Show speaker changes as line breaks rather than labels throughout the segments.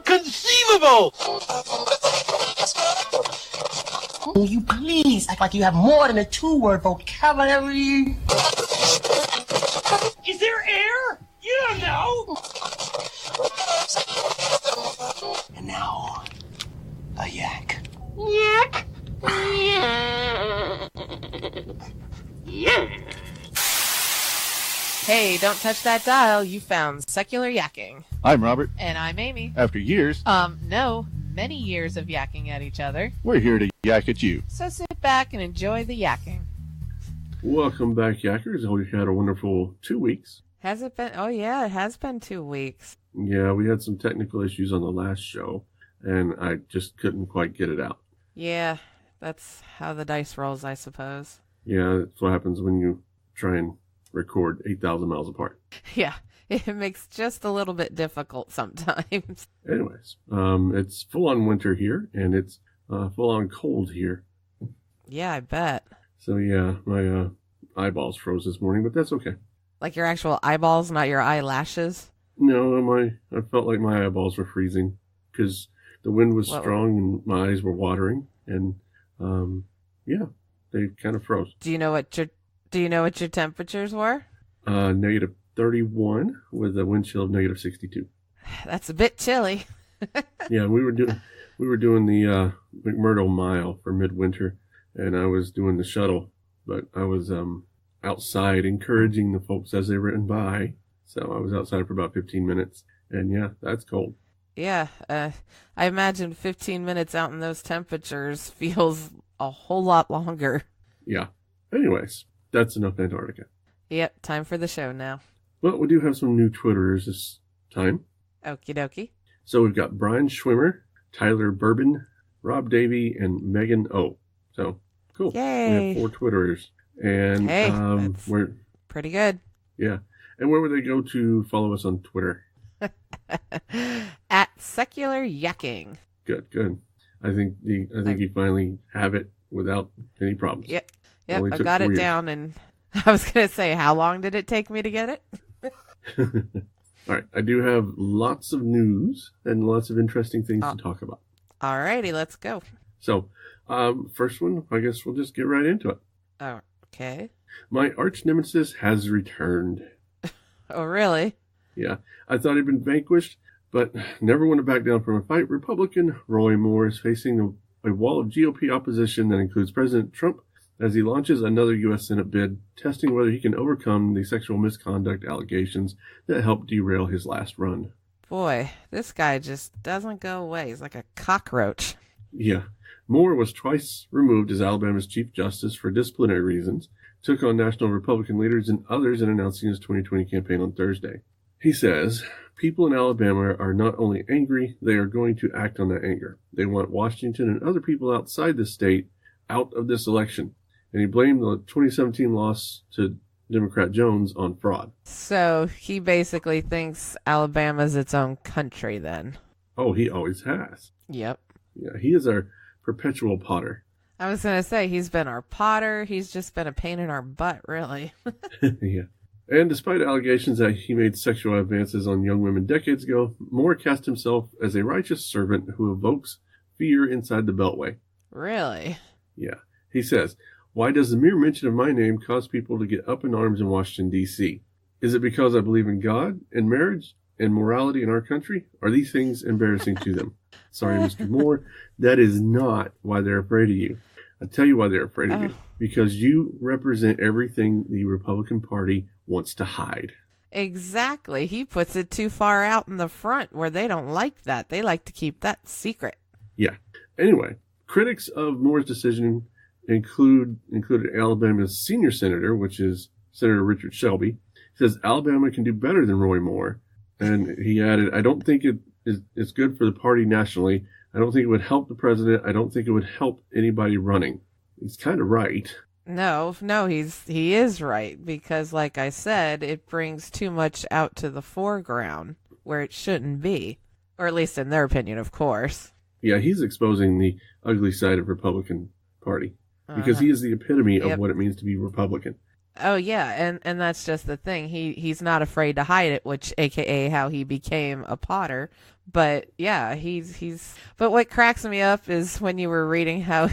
Inconceivable!
Will you please act like you have more than a two-word vocabulary?
Is there air? You don't know!
And now, a yak.
Yak! Yeah!
Hey, don't touch that dial. You found Secular Yakking.
I'm Robert.
And I'm Amy.
After years,
No, many years of yakking at each other.
we're here to yak at you.
So sit back and enjoy the yakking.
Welcome back, Yackers. I hope you had a wonderful 2 weeks.
Has it been? Oh, yeah, it has been 2 weeks.
Yeah, we had some technical issues on the last show, and I just couldn't quite get it out.
Yeah, that's how the dice rolls, I suppose.
Yeah, that's what happens when you try and record 8,000 miles apart.
Yeah, it makes just a little bit difficult sometimes.
Anyways, it's full-on winter here, and it's full-on cold here.
Yeah, I bet.
So yeah, my eyeballs froze this morning, but that's okay.
Like your actual eyeballs, not your eyelashes?
No, I felt like my eyeballs were freezing because the wind was strong and my eyes were watering, and yeah, they kind of froze.
Do you know what your temperatures were?
Negative 31 with a wind chill of negative 62.
That's a bit chilly.
Yeah, we were doing the McMurdo Mile for midwinter, and I was doing the shuttle, but I was outside encouraging the folks as they ran by. So I was outside for about 15 minutes, and yeah, that's cold.
Yeah, I imagine 15 minutes out in those temperatures feels a whole lot longer.
Yeah. Anyways, that's enough Antarctica.
Yep, time for the show now.
Well, we do have some new Twitterers this time.
Okie dokie.
So we've got Brian Schwimmer, Tyler Bourbon, Rob Davey, and Megan O. So, cool.
Yay.
We have 4 Twitterers. And
hey, that's
we're
pretty good.
Yeah. And where would they go to follow us on Twitter?
At Secular Yakking.
Good. I think you finally have it without any problems.
Yep, I got it down, and I was going to say, how long did it take me to get it?
All right. I do have lots of news and lots of interesting things to talk about.
All righty, let's go.
So, first one, I guess we'll just get right into it.
Oh, okay.
My arch nemesis has returned.
Oh, really?
Yeah. I thought he'd been vanquished, but never want to back down from a fight. Republican Roy Moore is facing a wall of GOP opposition that includes President Trump as he launches another U.S. Senate bid, testing whether he can overcome the sexual misconduct allegations that helped derail his last run.
Boy, this guy just doesn't go away. He's like a cockroach.
Yeah. Moore was twice removed as Alabama's Chief Justice for disciplinary reasons, took on national Republican leaders and others in announcing his 2020 campaign on Thursday. He says, people in Alabama are not only angry, they are going to act on that anger. They want Washington and other people outside the state out of this election. And he blamed the 2017 loss to Democrat Jones on fraud.
So he basically thinks Alabama's its own country then.
Oh, he always has.
Yep.
Yeah, he is our perpetual Potter.
I was going to say, he's been our Potter. He's just been a pain in our butt, really.
Yeah. And despite allegations that he made sexual advances on young women decades ago, Moore cast himself as a righteous servant who evokes fear inside the Beltway.
Really?
Yeah. He says, why does the mere mention of my name cause people to get up in arms in Washington, D.C.? Is it because I believe in God and marriage and morality in our country? Are these things embarrassing to them? Sorry, Mr. Moore, that is not why they're afraid of you. I'll tell you why they're afraid of you. Because you represent everything the Republican Party wants to hide.
Exactly. He puts it too far out in the front where they don't like that. They like to keep that secret.
Yeah. Anyway, critics of Moore's decision included Alabama's senior senator, which is Senator Richard Shelby. He says Alabama can do better than Roy Moore. And he added, I don't think it's good for the party nationally. I don't think it would help the president. I don't think it would help anybody running. He's kind of right.
No, he is right, because like I said, it brings too much out to the foreground where it shouldn't be, or at least in their opinion, of course.
Yeah, he's exposing the ugly side of Republican Party because he is the epitome of what it means to be Republican.
Oh yeah, and that's just the thing. He's not afraid to hide it, which AKA how he became a Potter. But yeah, he's but what cracks me up is when you were reading how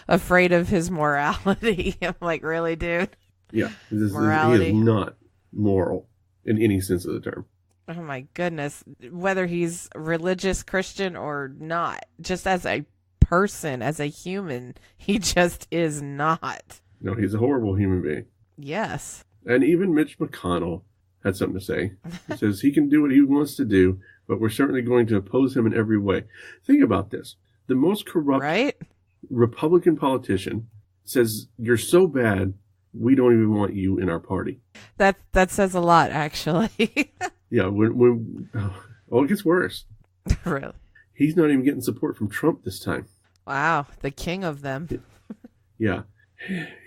afraid of his morality. I'm like, really, dude?
Yeah, he
Morality.
is not moral in any sense of the term.
Oh my goodness. Whether he's religious Christian or not, just as a person, as a human, he just is not.
No, he's a horrible human being.
Yes.
And even Mitch McConnell had something to say. He says he can do what he wants to do, but we're certainly going to oppose him in every way. Think about this. The most corrupt
Right?
Republican politician says, you're so bad, we don't even want you in our party.
That says a lot, actually.
Yeah, it gets worse.
Really?
He's not even getting support from Trump this time.
Wow, the king of them.
Yeah.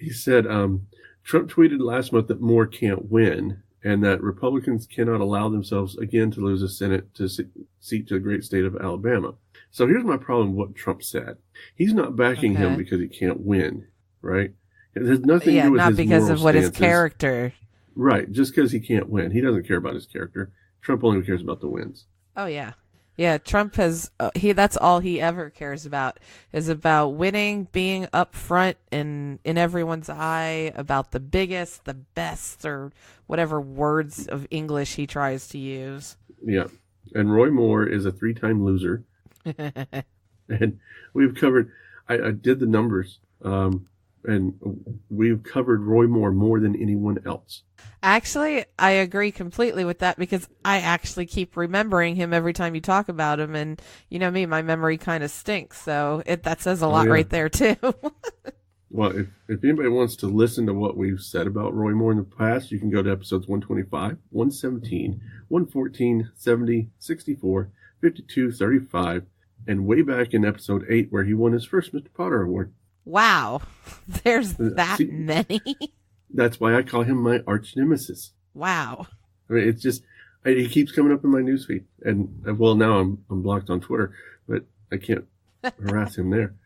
He said, Trump tweeted last month that Moore can't win and that Republicans cannot allow themselves again to lose a Senate seat to the great state of Alabama. So here's my problem with what Trump said. He's not backing him because he can't win, right? It has nothing to do with
not
his
because
moral
of what his
stances.
character.
Right, just because he can't win. He doesn't care about his character. Trump only cares about the wins.
Oh yeah. Yeah, Trump has that's all he ever cares about is about winning, being up front in everyone's eye, about the biggest, the best, or whatever words of English he tries to use.
Yeah. And Roy Moore is a 3-time loser. And we've covered, I did the numbers, and we've covered Roy Moore more than anyone else.
Actually, I agree completely with that because I actually keep remembering him every time you talk about him. And you know me, my memory kind of stinks. So that says a lot right there, too.
Well, if anybody wants to listen to what we've said about Roy Moore in the past, you can go to episodes 125, 117, 114, 70, 64, 52, 35, and way back in episode 8 where he won his first Mr. Potter Award.
Wow. There's that many?
That's why I call him my arch nemesis.
Wow.
I mean, it's just, he keeps coming up in my newsfeed. And, well, now I'm blocked on Twitter, but I can't harass him there.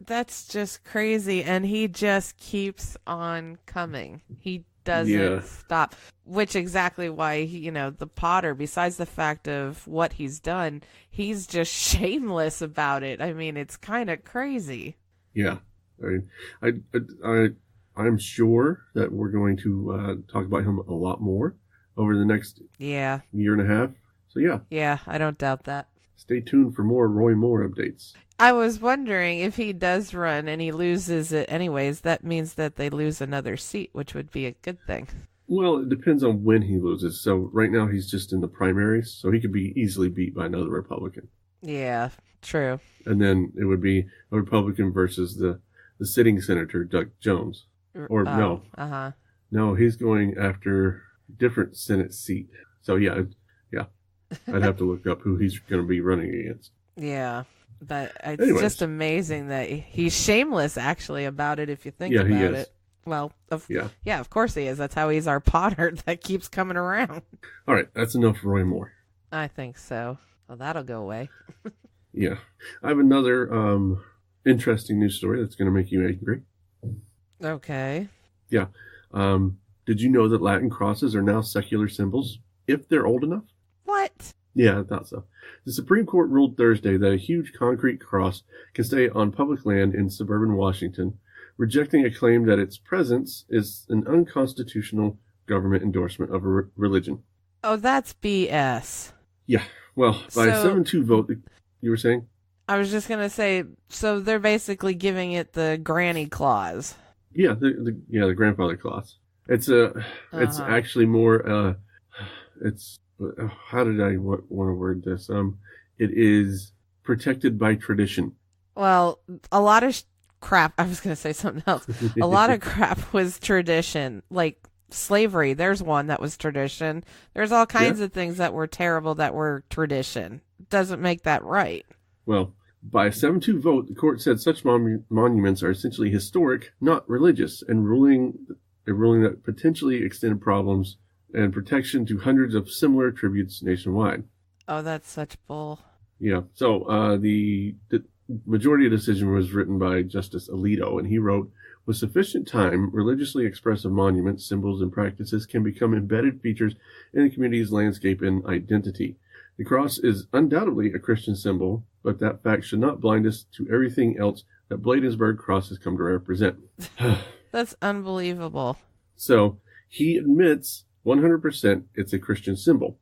That's just crazy. And he just keeps on coming. He doesn't stop. Which exactly why, the Potter, besides the fact of what he's done, he's just shameless about it. I mean, it's kind of crazy.
Yeah. I mean, I'm sure that we're going to talk about him a lot more over the next year and a half. So, yeah.
Yeah, I don't doubt that.
Stay tuned for more Roy Moore updates.
I was wondering if he does run and he loses it anyways, that means that they lose another seat, which would be a good thing.
Well, it depends on when he loses. So right now he's just in the primaries, so he could be easily beat by another Republican.
Yeah, true.
And then it would be a Republican versus the sitting senator, Doug Jones. Or no.
Uh-huh.
No, he's going after a different Senate seat. So yeah. I'd have to look up who he's going to be running against.
Yeah. But it's just amazing that he's shameless, actually, about it, if you think about it. Well, of course he is. That's how he's our Potter that keeps coming around.
All right, that's enough for Roy Moore.
I think so. Well, that'll go away.
Yeah. I have another interesting news story that's going to make you angry.
Okay.
Yeah. Did you know that Latin crosses are now secular symbols, if they're old enough?
What?
Yeah, I thought so. The Supreme Court ruled Thursday that a huge concrete cross can stay on public land in suburban Washington, rejecting a claim that its presence is an unconstitutional government endorsement of a religion.
Oh, that's BS.
Yeah. Well, by a 7-2 vote, you were saying?
I was just going to say, so they're basically giving it the granny clause.
Yeah, the grandfather clause. It's it's actually more it's how did I want to word this? It is protected by tradition.
Well, a lot of crap. I was going to say something else. A lot of crap was tradition, like slavery. There's one that was tradition. There's all kinds of things that were terrible that were tradition. Doesn't make that right.
Well, by a 7-2 vote, the court said such monuments are essentially historic, not religious, and ruling that potentially extended problems and protection to hundreds of similar tributes nationwide.
Oh, that's such bull.
Yeah. So the majority decision was written by Justice Alito, and he wrote, With sufficient time, religiously expressive monuments, symbols, and practices can become embedded features in a community's landscape and identity. The cross is undoubtedly a Christian symbol, but that fact should not blind us to everything else that Bladensburg Cross has come to represent.
That's unbelievable.
So he admits 100% it's a Christian symbol,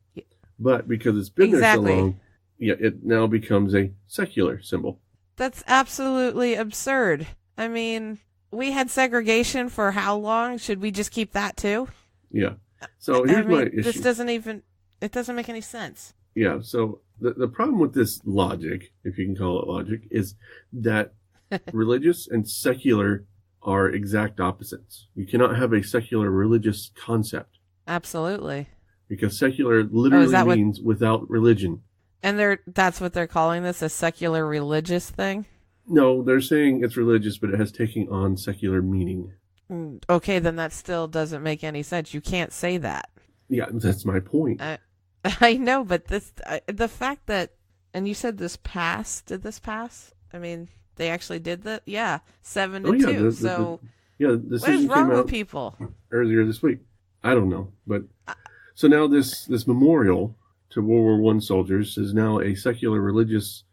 but because it's been there so long, it now becomes a secular symbol.
That's absolutely absurd. I mean, we had segregation for how long? Should we just keep that too?
Yeah. So here's my issue.
This doesn't make any sense.
Yeah. So the problem with this logic, if you can call it logic, is that religious and secular are exact opposites. You cannot have a secular religious concept.
Absolutely.
Because secular literally means without religion.
And that's what they're calling this, a secular religious thing?
No, they're saying it's religious, but it has taken on secular meaning.
Okay, then that still doesn't make any sense. You can't say that.
Yeah, that's my point.
I know, but the fact that, and you said this passed, did this pass? I mean, they actually did that? Yeah, 7-2.
The
what is wrong with people?
Earlier this week. I don't know, but so now this memorial to World War I soldiers is now a secular religious.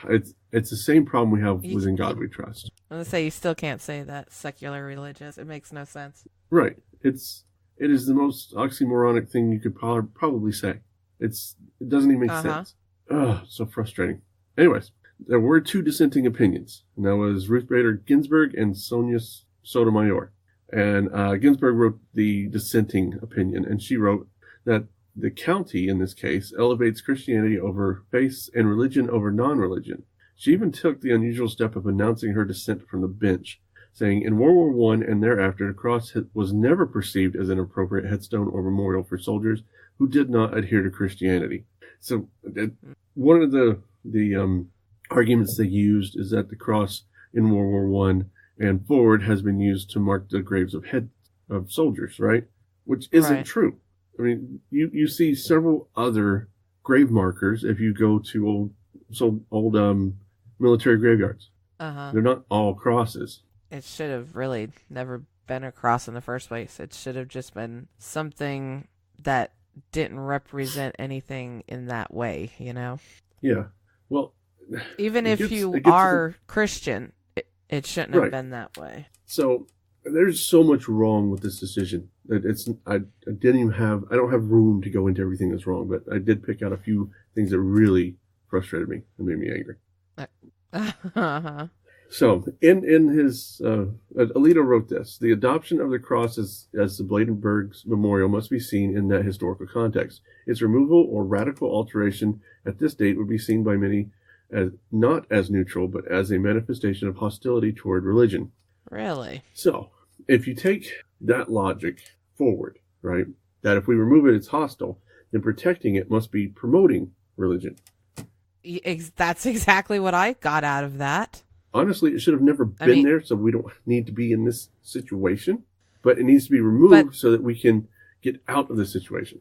It's the same problem we have with In God We Trust.
I'm gonna say you still can't say that secular religious. It makes no sense.
Right. It is the most oxymoronic thing you could probably say. It doesn't even make sense. Oh, so frustrating. Anyways, there were two dissenting opinions, and that was Ruth Bader Ginsburg and Sonia Sotomayor. And Ginsburg wrote the dissenting opinion, and she wrote that the county, in this case, elevates Christianity over faith and religion over non-religion. She even took the unusual step of announcing her dissent from the bench, saying, in World War I and thereafter, the cross was never perceived as an appropriate headstone or memorial for soldiers who did not adhere to Christianity. So one of the arguments they used is that the cross in World War I and forward has been used to mark the graves of soldiers, right? Which isn't true. I mean, you see several other grave markers if you go to old military graveyards. They're not all crosses.
It should have really never been a cross in the first place. It should have just been something that didn't represent anything in that way, you know?
Yeah. Well,
even if you are Christian, it shouldn't have been that way.
So there's so much wrong with this decision that I don't have room to go into everything that's wrong, but I did pick out a few things that really frustrated me and made me angry. So in his Alito wrote this: the adoption of the cross as the Bladensburg's memorial must be seen in that historical context. Its removal or radical alteration at this date would be seen by many as not as neutral, but as a manifestation of hostility toward religion.
Really? So,
if you take that logic forward, right, that if we remove it, it's hostile, then protecting it must be promoting religion.
That's exactly what I got out of that.
Honestly, it should have never been there, so we don't need to be in this situation. But it needs to be removed so that we can get out of the situation.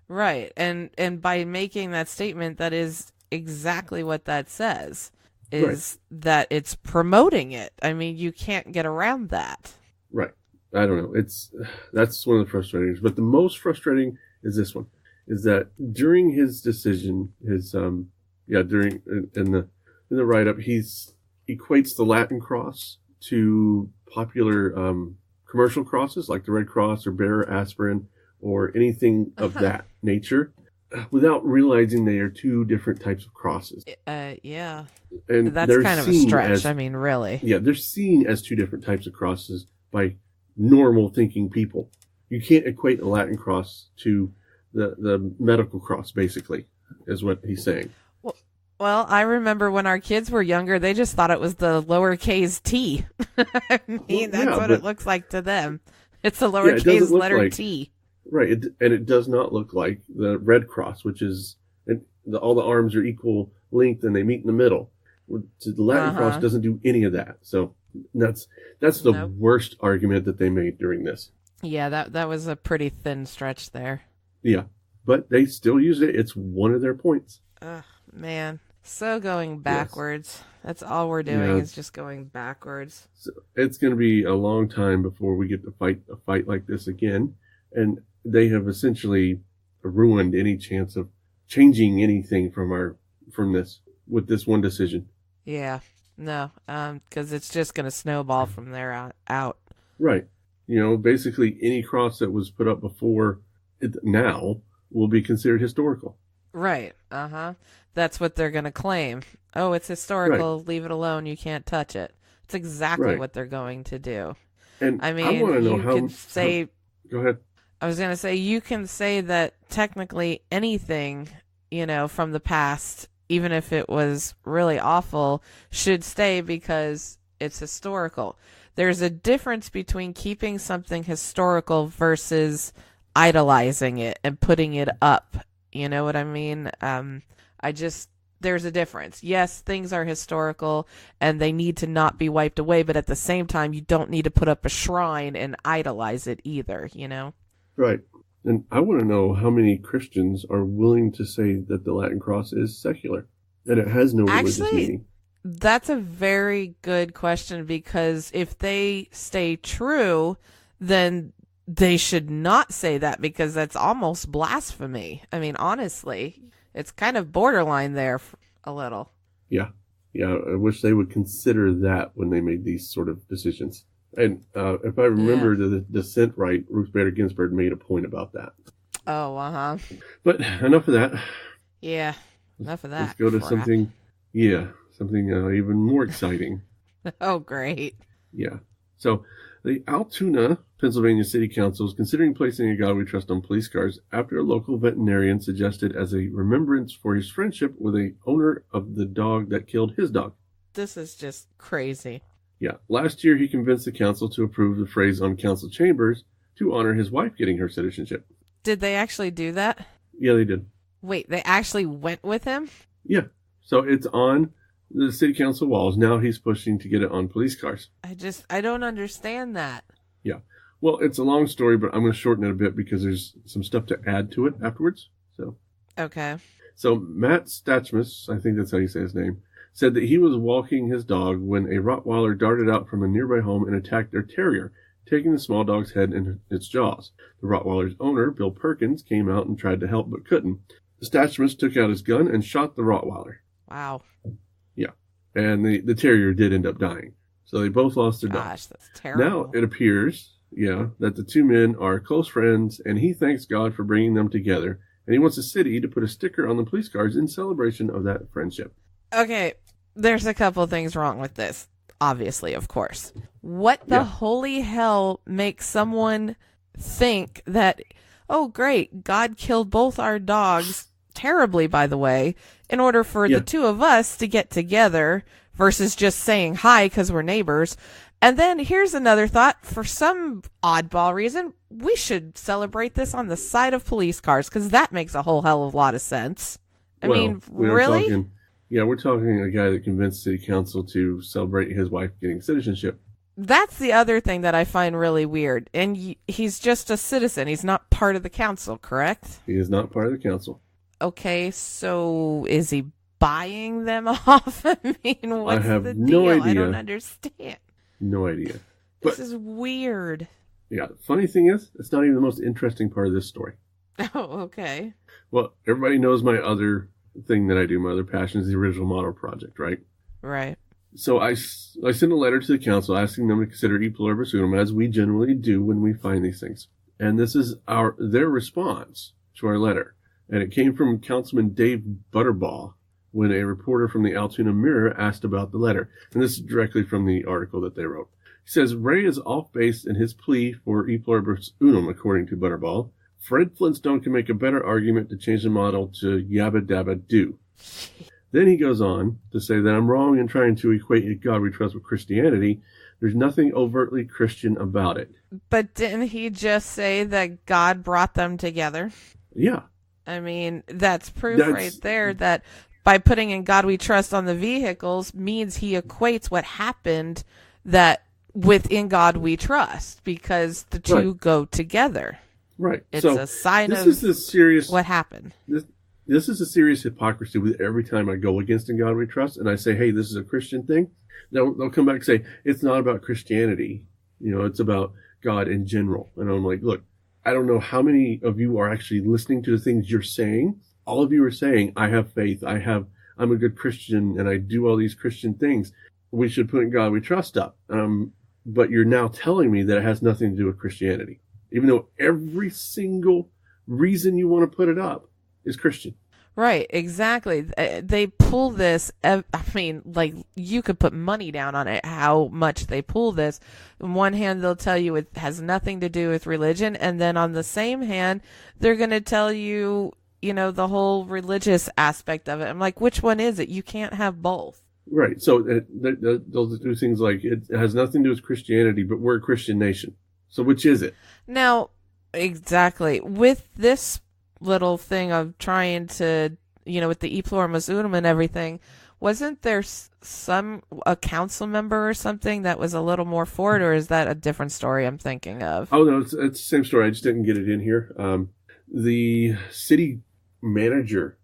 Right, and by making that statement, that is exactly what that says, is that it's promoting it. I mean, you can't get around that.
Right. I don't know. That's one of the frustrating. But the most frustrating is this one, is that during his decision, in the write-up, he equates the Latin cross to popular commercial crosses like the Red Cross or Bayer Aspirin or anything of that nature, without realizing they are two different types of crosses.
Yeah.
And
that's kind of a stretch. I mean, really.
Yeah, they're seen as two different types of crosses by normal thinking people. You can't equate a Latin cross to the medical cross, basically, is what he's saying.
Well, I remember when our kids were younger, they just thought it was the lowercase t. I mean, that's what it looks like to them. It's the lowercase letter T.
Right, and it does not look like the Red Cross, which is all the arms are equal length and they meet in the middle. The Latin Cross doesn't do any of that. So that's the worst argument that they made during this.
Yeah, that was a pretty thin stretch there.
Yeah, but they still use it. It's one of their points.
Man. So going backwards. Yes. That's all we're doing is just going backwards.
So it's going to be a long time before we get to fight a fight like this again. And they have essentially ruined any chance of changing anything from this with this one decision.
Yeah. No, because it's just going to snowball from there out.
Right. Basically any cross that was put up before now will be considered historical.
Right. Uh-huh. That's what they're going to claim. Oh, it's historical.
Right.
Leave it alone. You can't touch it. It's exactly what they're going to do.
And
I mean,
I want to know
you can say...
Go ahead.
I was going to say, you can say that technically anything, from the past, even if it was really awful, should stay because it's historical. There's a difference between keeping something historical versus idolizing it and putting it up. You know what I mean? There's a difference. Yes, things are historical and they need to not be wiped away, but at the same time, you don't need to put up a shrine and idolize it either,
Right. And I want to know how many Christians are willing to say that the Latin cross is secular and it has no religious meaning.
That's a very good question, because if they stay true, then they should not say that, because that's almost blasphemy. I mean, honestly, it's kind of borderline there a little.
Yeah. I wish they would consider that when they made these sort of decisions. And if I remember the dissent right, Ruth Bader Ginsburg made a point about that.
Oh, uh-huh.
But enough of that.
Yeah, enough of that.
Let's go to something even more exciting.
Oh, great.
Yeah. So the Altoona, Pennsylvania City Council is considering placing a God We Trust on police cars after a local veterinarian suggested as a remembrance for his friendship with the owner of the dog that killed his dog.
This is just crazy.
Yeah. Last year, he convinced the council to approve the phrase on council chambers to honor his wife getting her citizenship.
Did they actually do that?
Yeah, they did.
Wait, they actually went with him?
Yeah. So it's on the city council walls. Now he's pushing to get it on police cars.
I don't understand that.
Yeah. Well, it's a long story, but I'm going to shorten it a bit because there's some stuff to add to it afterwards. So.
Okay.
So Matt Stachmus, I think that's how you say his name, said that he was walking his dog when a Rottweiler darted out from a nearby home and attacked their terrier, taking the small dog's head in its jaws. The Rottweiler's owner, Bill Perkins, came out and tried to help but couldn't. Stachmus took out his gun and shot the Rottweiler.
Wow.
Yeah. And the terrier did end up dying. So they both lost their dogs.
Gosh, that's terrible.
Now it appears, that the two men are close friends, and he thanks God for bringing them together, and he wants the city to put a sticker on the police cars in celebration of that friendship.
Okay, there's a couple things wrong with this. Obviously, of course. What the holy hell makes someone think that, oh great, God killed both our dogs, terribly by the way, in order for the two of us to get together versus just saying hi because we're neighbors. And then here's another thought. For some oddball reason, we should celebrate this on the side of police cars, because that makes a whole hell of a lot of sense. I mean, really?
We're talking a guy that convinced city council to celebrate his wife getting citizenship.
That's the other thing that I find really weird. And he's just a citizen. He's not part of the council, correct?
He is not part of the council.
Okay, so is he buying them off? I mean, what's the deal?
Idea.
I don't understand.
No idea.
This is weird.
Yeah, the funny thing is, it's not even the most interesting part of this story.
Oh, okay.
Well, everybody knows my other thing that I do. My other passion is the original model project, right?
Right.
So I sent a letter to the council asking them to consider e pluribus unum, as we generally do when we find these things. And this is their response to our letter. And it came from Councilman Dave Butterbaugh when a reporter from the Altoona Mirror asked about the letter. And this is directly from the article that they wrote. He says, Ray is off base in his plea for e pluribus unum, according to Butterbaugh. Fred Flintstone can make a better argument to change the model to Yabba Dabba Do. Then he goes on to say that I'm wrong in trying to equate a God we trust with Christianity. There's nothing overtly Christian about it.
But didn't he just say that God brought them together?
Yeah.
I mean, that's proof right there that by putting in God we trust on the vehicles means he equates what happened that within God we trust, because the two go together.
Right.
It's
so
a sign
this
of
is the serious,
what happened.
this is a serious hypocrisy with every time I go against In God We Trust and I say, hey, this is a Christian thing. They'll come back and say, it's not about Christianity. It's about God in general. And I'm like, look, I don't know how many of you are actually listening to the things you're saying. All of you are saying, I have faith. I'm a good Christian and I do all these Christian things. We should put In God We Trust up. But you're now telling me that it has nothing to do with Christianity, even though every single reason you want to put it up is Christian.
Right, exactly. They pull this, I mean, like, you could put money down on it, how much they pull this. On one hand, they'll tell you it has nothing to do with religion, and then on the same hand, they're going to tell you, the whole religious aspect of it. I'm like, which one is it? You can't have both.
Right, so they'll do things like, it has nothing to do with Christianity, but we're a Christian nation. So which is it? Now,
exactly. With this little thing of trying to, with the E pluribus unum and everything, wasn't there a council member or something that was a little more for it, or is that a different story I'm thinking of?
Oh, no, it's the same story. I just didn't get it in here. The city manager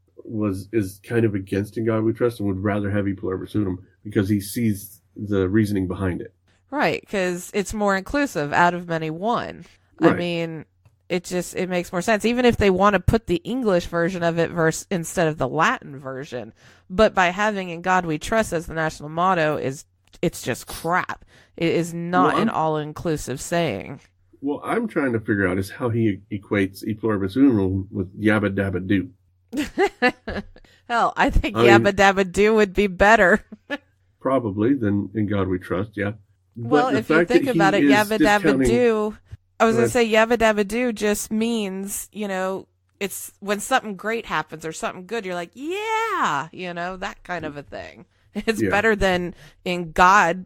is kind of against In God We Trust and would rather have E pluribus unum because he sees the reasoning behind it.
Right, because it's more inclusive, out of many one. Right. I mean, it makes more sense, even if they want to put the English version of it instead of the Latin version. But by having In God We Trust as the national motto, it's just crap. It is not an all-inclusive saying.
What I'm trying to figure out is how he equates E pluribus unum with Yabba Dabba Do.
Hell, I think Yabba Dabba Do would be better.
Probably than In God We Trust, yeah.
Well, if you think about it, Yabba Dabba Do, I was going to say Yabba Dabba Do just means, it's when something great happens or something good, you're like, yeah, that kind of a thing. It's better than In God,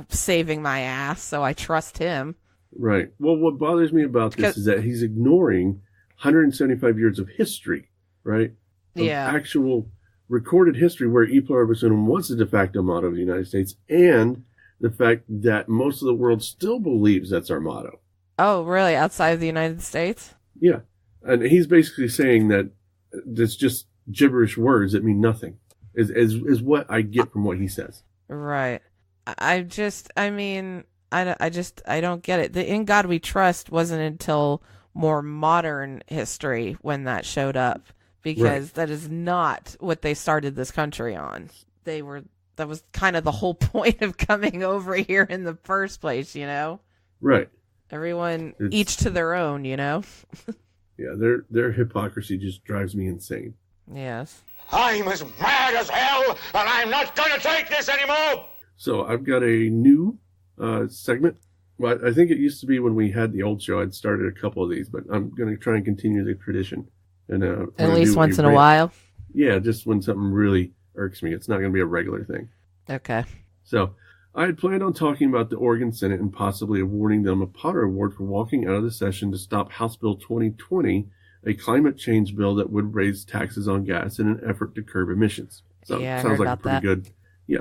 saving my ass, so I trust him.
Right. Well, what bothers me about this is that he's ignoring 175 years of history, right? Of actual recorded history where E pluribus unum was the de facto motto of the United States, and the fact that most of the world still believes that's our motto.
Oh, really? Outside of the United States?
Yeah. And he's basically saying that it's just gibberish words that mean nothing, is what I get from what he says.
Right. I don't get it. The In God We Trust wasn't until more modern history when that showed up, because that is not what they started this country on. That was kind of the whole point of coming over here in the first place, Right.
Everyone,
each to their own,
Yeah, their hypocrisy just drives me insane.
Yes.
I'm as mad as hell, and I'm not going to take this anymore!
So I've got a new segment. Well, I think it used to be when we had the old show, I'd started a couple of these, but I'm going to try and continue the tradition. And
at least once in a while?
Yeah, just when something really irks me. It's not going to be a regular thing.
Okay.
So I had planned on talking about the Oregon Senate and possibly awarding them a Potter Award for walking out of the session to stop House Bill 2020, a climate change bill that would raise taxes on gas in an effort to curb emissions. So
yeah,
sounds like a pretty
that.
good. Yeah,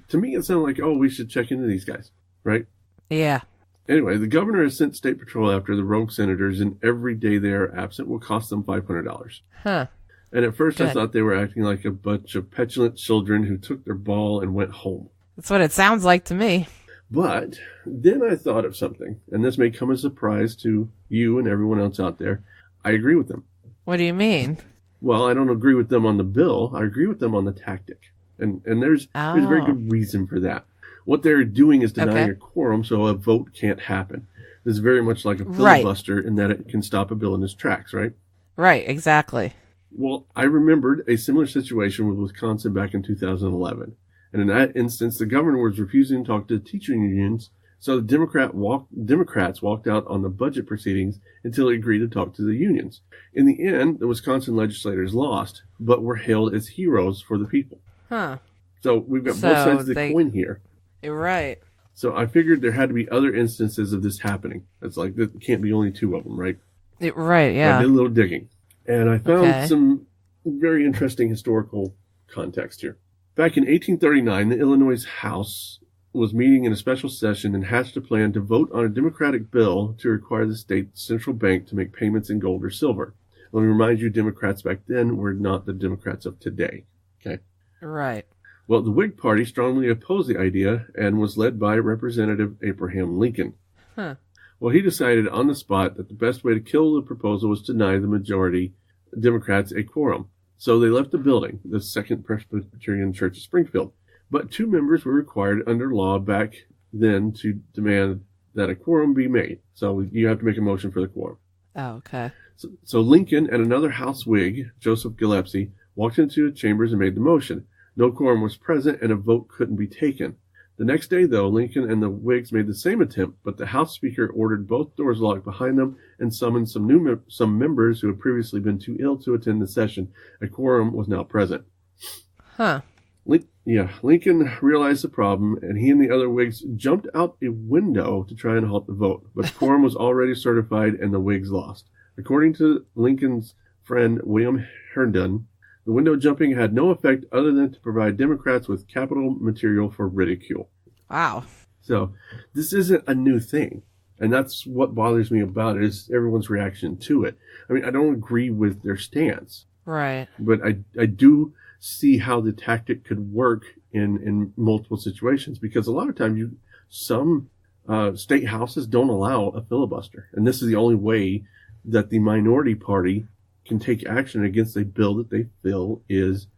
to me it sounded like, we should check into these guys, right?
Yeah.
Anyway, the governor has sent state patrol after the rogue senators, and every day they are absent will cost them $500.
Huh.
And at first I thought they were acting like a bunch of petulant children who took their ball and went home.
That's what it sounds like to me.
But then I thought of something, and this may come as a surprise to you and everyone else out there. I agree with them.
What do you mean?
Well, I don't agree with them on the bill. I agree with them on the tactic. And there's a very good reason for that. What they're doing is denying a quorum so a vote can't happen. This is very much like a filibuster in that it can stop a bill in its tracks, right?
Right, exactly.
Well, I remembered a similar situation with Wisconsin back in 2011. And in that instance, the governor was refusing to talk to the teacher unions, so the Democrats walked out on the budget proceedings until he agreed to talk to the unions. In the end, the Wisconsin legislators lost, but were hailed as heroes for the people.
Huh.
So we've got both sides of the coin here.
You're right.
So I figured there had to be other instances of this happening. It's like, there can't be only two of them, right?
Right, yeah.
I did a little digging. And I found some very interesting historical context here. Back in 1839, the Illinois House was meeting in a special session and hatched a plan to vote on a Democratic bill to require the state central bank to make payments in gold or silver. Let me remind you, Democrats back then were not the Democrats of today. Okay.
Right.
Well, the Whig Party strongly opposed the idea and was led by Representative Abraham Lincoln.
Huh.
Well, he decided on the spot that the best way to kill the proposal was to deny the majority Democrats a quorum. So they left the building, the Second Presbyterian Church of Springfield. But 2 members were required under law back then to demand that a quorum be made. So you have to make a motion for the quorum.
Oh, okay.
So Lincoln and another House Whig, Joseph Gillespie, walked into the chambers and made the motion. No quorum was present and a vote couldn't be taken. The next day, though, Lincoln and the Whigs made the same attempt, but the House Speaker ordered both doors locked behind them and summoned some members who had previously been too ill to attend the session. A quorum was now present.
Huh.
Lincoln realized the problem, and he and the other Whigs jumped out a window to try and halt the vote. But the quorum was already certified, and the Whigs lost. According to Lincoln's friend William Herndon, the window jumping had no effect other than to provide Democrats with capital material for ridicule.
Wow.
So this isn't a new thing. And that's what bothers me about it, is everyone's reaction to it. I mean, I don't agree with their stance.
Right.
But I do see how the tactic could work in multiple situations, because a lot of times some state houses don't allow a filibuster. And this is the only way that the minority party can take action against a bill that they feel is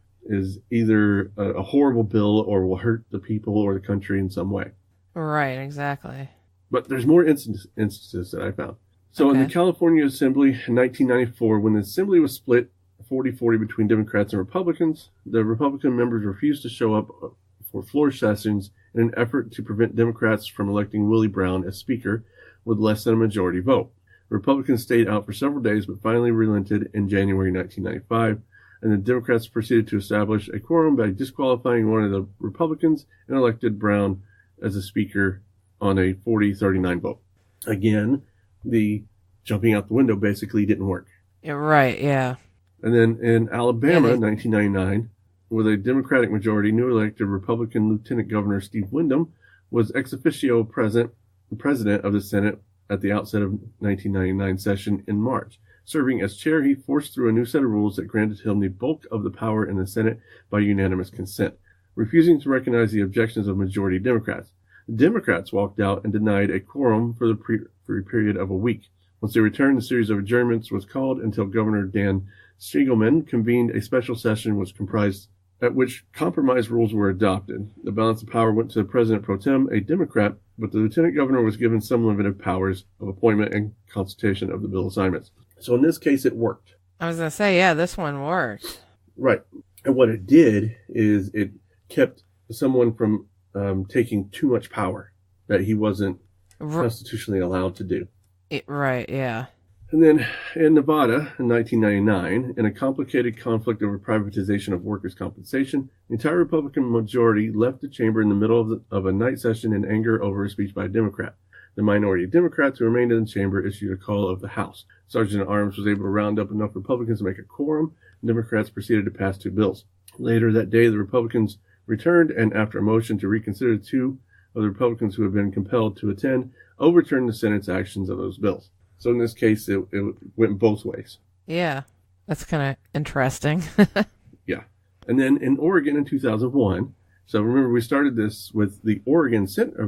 either a horrible bill or will hurt the people or the country in some way.
Right, exactly.
But there's more instances that I found. So in the California Assembly in 1994, when the Assembly was split 40-40 between Democrats and Republicans, the Republican members refused to show up for floor sessions in an effort to prevent Democrats from electing Willie Brown as Speaker with less than a majority vote. The Republicans stayed out for several days, but finally relented in January 1995, and the Democrats proceeded to establish a quorum by disqualifying one of the Republicans and elected Brown as a Speaker on a 40-39 vote. Again, the jumping out the window basically didn't work.
Yeah, right, yeah.
And then in Alabama, 1999, with a Democratic majority, new elected Republican Lieutenant Governor Steve Windom was ex officio president of the Senate at the outset of 1999 session in March. Serving as chair, he forced through a new set of rules that granted him the bulk of the power in the Senate by unanimous consent, refusing to recognize the objections of majority Democrats. The Democrats walked out and denied a quorum for a period of a week. Once they returned, a series of adjournments was called until Governor Dan Stiegelman convened a special session at which compromise rules were adopted. The balance of power went to President Pro Tem, a Democrat, but the Lieutenant Governor was given some limited powers of appointment and consultation of the bill assignments. So in this case, it worked.
I was going to say, yeah, this one worked.
Right. And what it did is it kept someone from taking too much power that he wasn't constitutionally allowed to do.
Right, yeah.
And then in Nevada in 1999, in a complicated conflict over privatization of workers' compensation, the entire Republican majority left the chamber in the middle of a night session in anger over a speech by a Democrat. The minority of Democrats who remained in the chamber issued a call of the House. Sergeant at Arms was able to round up enough Republicans to make a quorum, and Democrats proceeded to pass 2 bills. Later that day, the Republicans returned, and after a motion to reconsider, 2 of the Republicans who had been compelled to attend overturned the Senate's actions of those bills. So in this case, it went both ways.
Yeah, that's kind of interesting.
Yeah. And then in Oregon in 2001, so remember we started this with the Oregon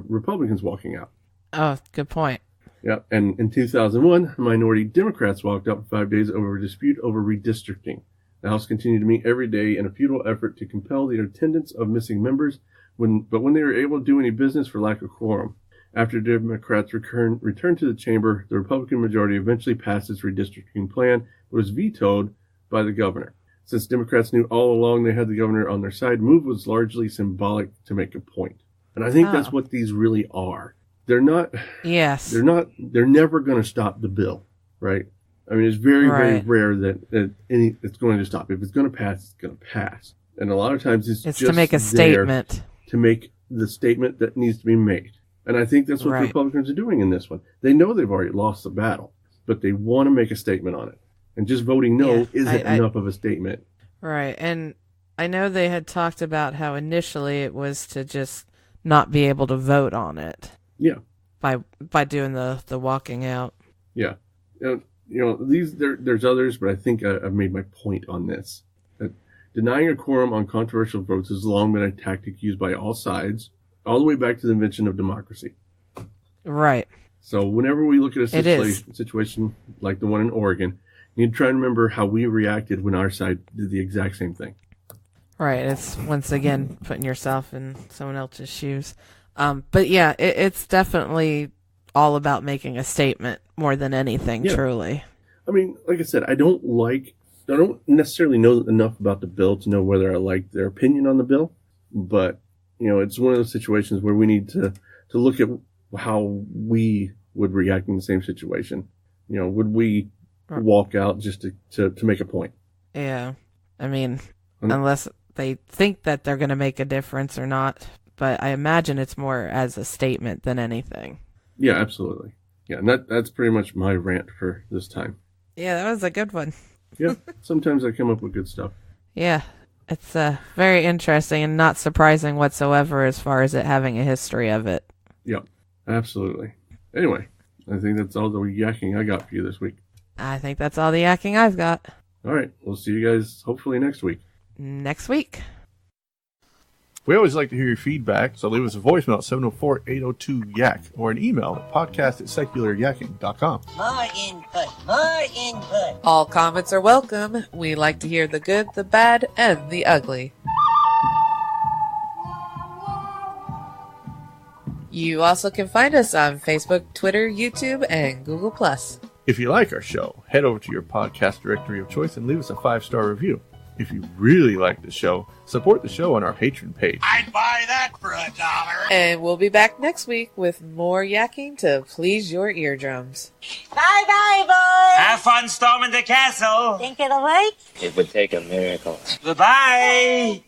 Republicans walking out.
Oh, good point.
Yeah, and in 2001, minority Democrats walked out for 5 days over a dispute over redistricting. The House continued to meet every day in a futile effort to compel the attendance of missing members, but when they were able to do any business for lack of quorum. After Democrats returned to the chamber, the Republican majority eventually passed its redistricting plan, but was vetoed by the governor. Since Democrats knew all along they had the governor on their side, move was largely symbolic to make a point. And I think that's what these really are. They're not.
Yes.
They're never going to stop the bill, right? I mean, it's very, very rare that it's going to stop. If it's going to pass, it's going to pass. And a lot of times it's just
to make a statement.
To make the statement that needs to be made. And I think that's what the Republicans are doing in this one. They know they've already lost the battle, but they want to make a statement on it. And just voting no isn't enough of a statement. Right.
And I know they had talked about how initially it was to just not be able to vote on it.
Yeah.
By doing the walking out.
Yeah. there's others, but I think I've made my point on this. That denying a quorum on controversial votes has long been a tactic used by all sides, all the way back to the invention of democracy.
Right.
So whenever we look at a situation like the one in Oregon, you need to try and remember how we reacted when our side did the exact same thing.
Right. It's, once again, putting yourself in someone else's shoes. But yeah, it's definitely all about making a statement more than anything, truly.
I mean, like I said, I don't necessarily know enough about the bill to know whether I like their opinion on the bill, but, it's one of those situations where we need to look at how we would react in the same situation. Would we walk out just to make a point?
Yeah. I mean, unless they think that they're going to make a difference or not, but I imagine it's more as a statement than anything.
Yeah, absolutely. Yeah, and that's pretty much my rant for this time.
Yeah, that was a good one.
Yeah, sometimes I come up with good stuff.
Yeah, it's very interesting and not surprising whatsoever as far as it having a history of it.
Yeah, absolutely. Anyway, I think that's all the yakking I got for you this week.
I think that's all the yakking I've got.
All right, we'll see you guys hopefully next week.
Next week.
We always like to hear your feedback, so leave us a voicemail at 704-802-YAK or an email at podcast@secularyakking.com.
More input.
All comments are welcome. We like to hear the good, the bad, and the ugly. You also can find us on Facebook, Twitter, YouTube, and Google+.
If you like our show, head over to your podcast directory of choice and leave us a 5-star review. If you really like the show, support the show on our Patreon page.
I'd buy that for $1.
And we'll be back next week with more yakking to please your eardrums.
Bye-bye, boys.
Have fun storming the castle.
Think it'll work?
It would take a miracle.
Goodbye.